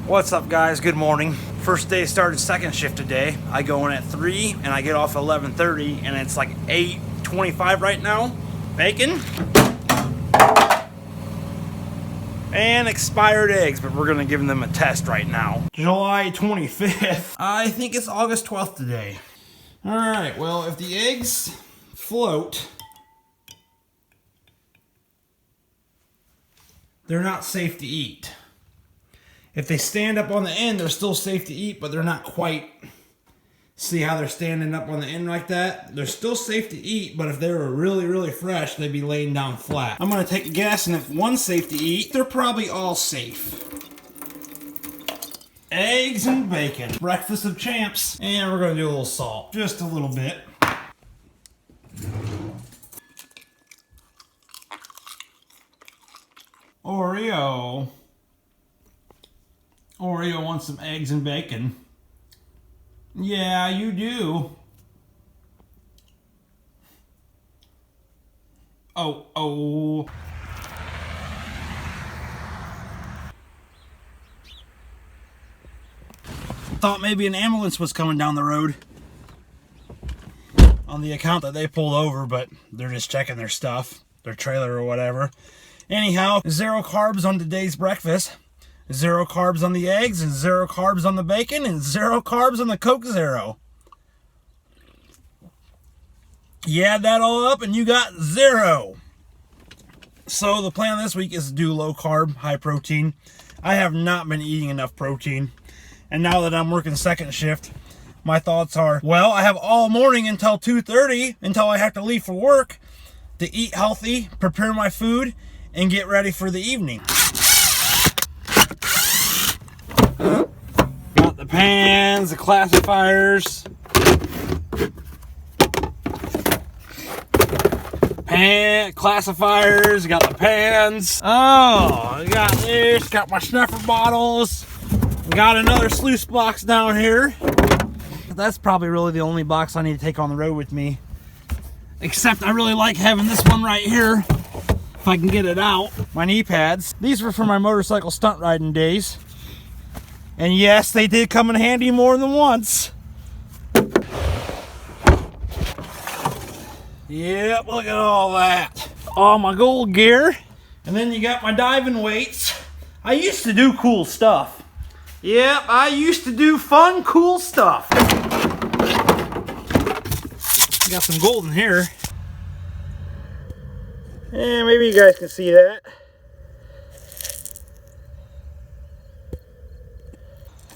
What's up, guys? Good morning. First day started second shift today. I go in at 3 and I get off at 11:30 and it's like 8:25 right now. Bacon and expired eggs, but we're gonna give them a test right now. July 25th. I think it's August 12th today. All right, well, if the eggs float, they're not safe to eat. If they stand up on the end, they're still safe to eat, but they're not quite. See how they're standing up on the end like that? They're still safe to eat, but if they were really, really fresh, they'd be laying down flat. I'm gonna take a guess, and if one's safe to eat, they're probably all safe. Eggs and bacon. Breakfast of champs. And we're gonna do a little salt. Just a little bit. Oreo wants some eggs and bacon. Yeah, you do. Oh. Thought maybe an ambulance was coming down the road on the account that they pulled over, but they're just checking their stuff, their trailer or whatever. Anyhow, 0 carbs on today's breakfast. 0 carbs on the eggs, and 0 carbs on the bacon, and 0 carbs on the Coke Zero. You add that all up and you got 0. So the plan this week is to do low carb, high protein. I have not been eating enough protein. And now that I'm working second shift, my thoughts are, well, I have all morning until 2:30, until I have to leave for work, to eat healthy, prepare my food, and get ready for the evening. Got the pans, the classifiers. Classifiers, got the pans. Oh, I got this, got my snuffer bottles. Got another sluice box down here. That's probably really the only box I need to take on the road with me. Except I really like having this one right here, if I can get it out. My knee pads. These were for my motorcycle stunt riding days. And yes, they did come in handy more than once. Yep, look at all that. All my gold gear. And then you got my diving weights. I used to do cool stuff. Yep, I used to do fun, cool stuff. Got some gold in here. And maybe you guys can see that.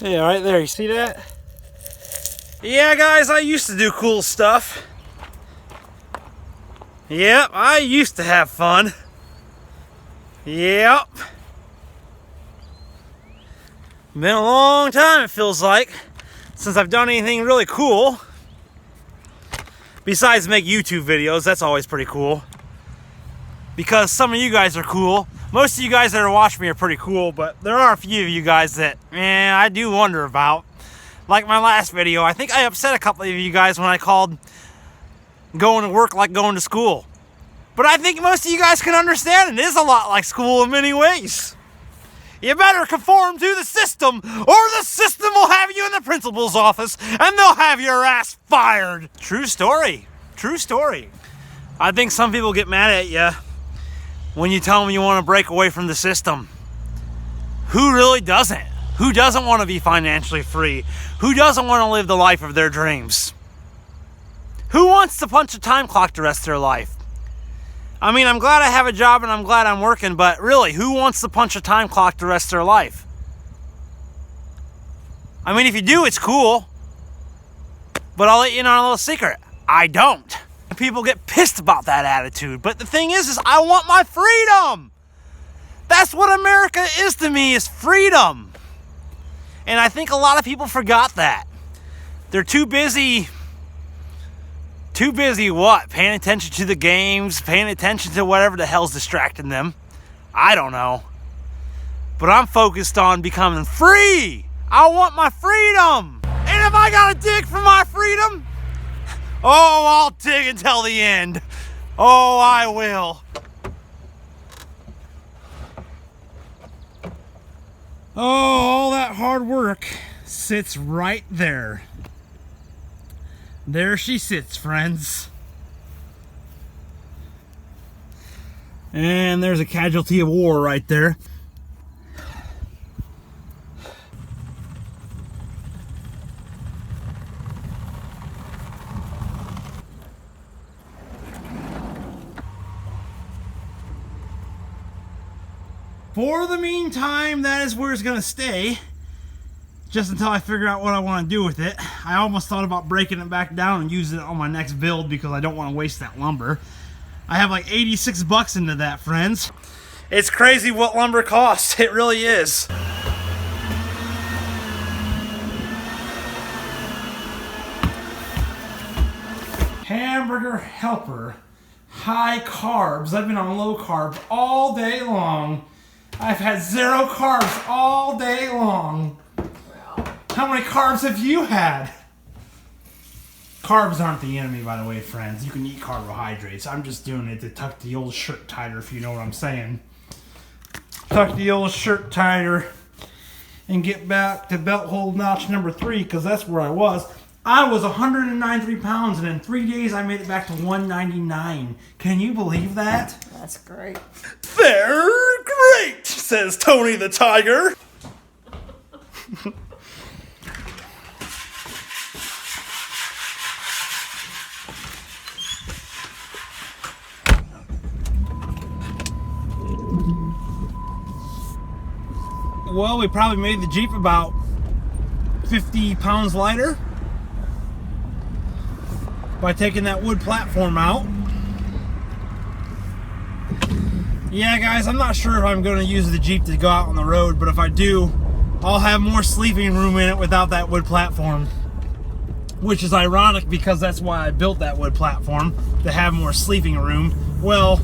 Yeah, right there, you see that? Yeah, guys, I used to do cool stuff. Yep, I used to have fun. Yep. Been a long time, it feels like, since I've done anything really cool. Besides make YouTube videos, that's always pretty cool. Because some of you guys are cool. Most of you guys that are watching me are pretty cool, but there are a few of you guys that, I do wonder about. Like my last video, I think I upset a couple of you guys when I called going to work like going to school. But I think most of you guys can understand it is a lot like school in many ways. You better conform to the system, or the system will have you in the principal's office and they'll have your ass fired. True story. True story. I think some people get mad at you when you tell them you want to break away from the system. Who really doesn't? Who doesn't want to be financially free? Who doesn't want to live the life of their dreams? Who wants to punch a time clock the rest of their life? I mean, I'm glad I have a job and I'm glad I'm working, but really, who wants to punch a time clock the rest of their life? I mean, if you do, it's cool. But I'll let you know a little secret. I don't. People get pissed about that attitude. But the thing is I want my freedom. That's what America is to me, is freedom. And I think a lot of people forgot that. They're too busy what? Paying attention to the games, paying attention to whatever the hell's distracting them. I don't know. But I'm focused on becoming free. I want my freedom. And if I gotta dig for my freedom, oh, I'll dig until the end. Oh, I will. Oh, all that hard work sits right there. There she sits, friends. And there's a casualty of war right there. For the meantime, that is where it's going to stay. Just until I figure out what I want to do with it. I almost thought about breaking it back down and using it on my next build because I don't want to waste that lumber. I have like 86 bucks into that, friends. It's crazy what lumber costs. It really is. Hamburger helper. High carbs. I've been on low carbs all day long. I've had 0 carbs all day long. How many carbs have you had? Carbs aren't the enemy, by the way, friends. You can eat carbohydrates. I'm just doing it to tuck the old shirt tighter, if you know what I'm saying. Tuck the old shirt tighter and get back to belt hold notch number 3, because that's where I was. I was 193 pounds, and in 3 days I made it back to 199. Can you believe that? That's great. They're great, says Tony the Tiger. Well, we probably made the Jeep about 50 pounds lighter by taking that wood platform out. Yeah, guys, I'm not sure if I'm going to use the Jeep to go out on the road, but if I do, I'll have more sleeping room in it without that wood platform. Which is ironic because that's why I built that wood platform, to have more sleeping room. Well,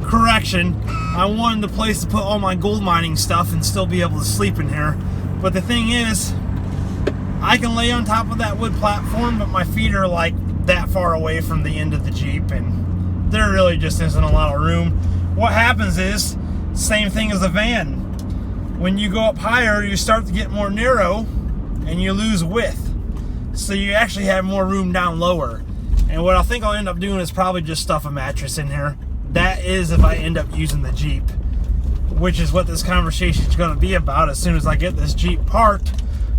correction, I wanted the place to put all my gold mining stuff and still be able to sleep in here. But the thing is, I can lay on top of that wood platform, but my feet are like that far away from the end of the Jeep, and there really just isn't a lot of room. What happens is, same thing as a van. When you go up higher, you start to get more narrow and you lose width. So you actually have more room down lower. And what I think I'll end up doing is probably just stuff a mattress in here. That is if I end up using the Jeep, which is what this conversation is going to be about as soon as I get this Jeep parked.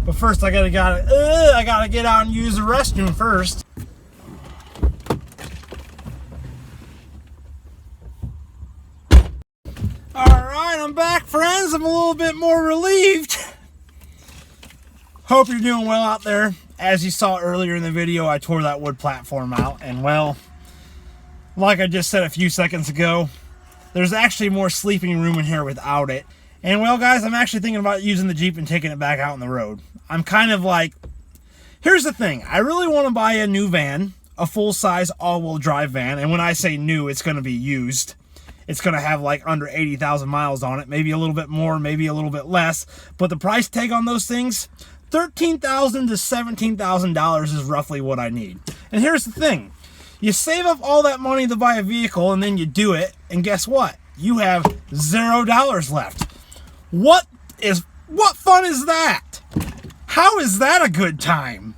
But first I gotta get out and use the restroom first. Alright, I'm back, friends. I'm a little bit more relieved. Hope you're doing well out there. As you saw earlier in the video, I tore that wood platform out, and well, like I just said a few seconds ago, there's actually more sleeping room in here without it. And well, guys, I'm actually thinking about using the Jeep and taking it back out on the road. I'm kind of like, here's the thing. I really want to buy a new van, a full-size all-wheel drive van. And when I say new, it's going to be used. It's going to have like under 80,000 miles on it. Maybe a little bit more, maybe a little bit less. But the price tag on those things, $13,000 to $17,000 is roughly what I need. And here's the thing. You save up all that money to buy a vehicle, and then you do it, and guess what? You have $0 left. What fun is that? How is that a good time?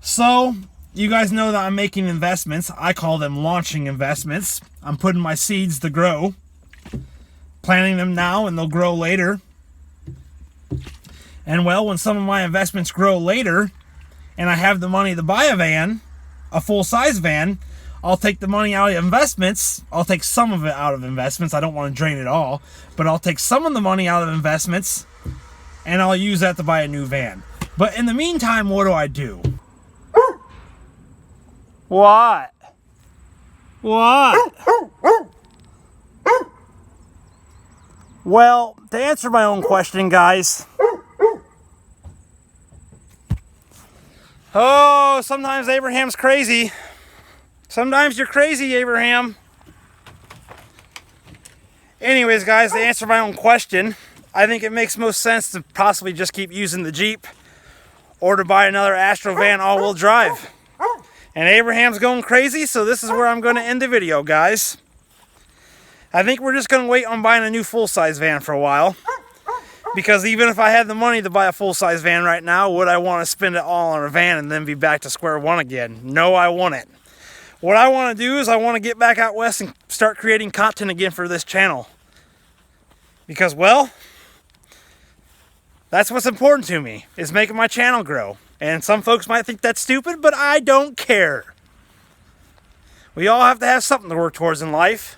So, you guys know that I'm making investments. I call them launching investments. I'm putting my seeds to grow. Planting them now, and they'll grow later. And well, when some of my investments grow later, and I have the money to buy a van, a full-size van, I'll take the money out of investments. I'll take some of it out of investments. I don't want to drain it all, but I'll take some of the money out of investments, and I'll use that to buy a new van. But in the meantime, what do? What? What? Well, to answer my own question, guys. Oh, sometimes Abraham's crazy. Sometimes you're crazy, Abraham. Anyways, guys, to answer my own question, I think it makes most sense to possibly just keep using the Jeep or to buy another Astro van all-wheel drive. And Abraham's going crazy, so this is where I'm going to end the video, guys. I think we're just going to wait on buying a new full-size van for a while. Because even if I had the money to buy a full-size van right now, would I want to spend it all on a van and then be back to square one again? No, I wouldn't. What I want to do is I want to get back out west and start creating content again for this channel. Because, well, that's what's important to me, is making my channel grow. And some folks might think that's stupid, but I don't care. We all have to have something to work towards in life.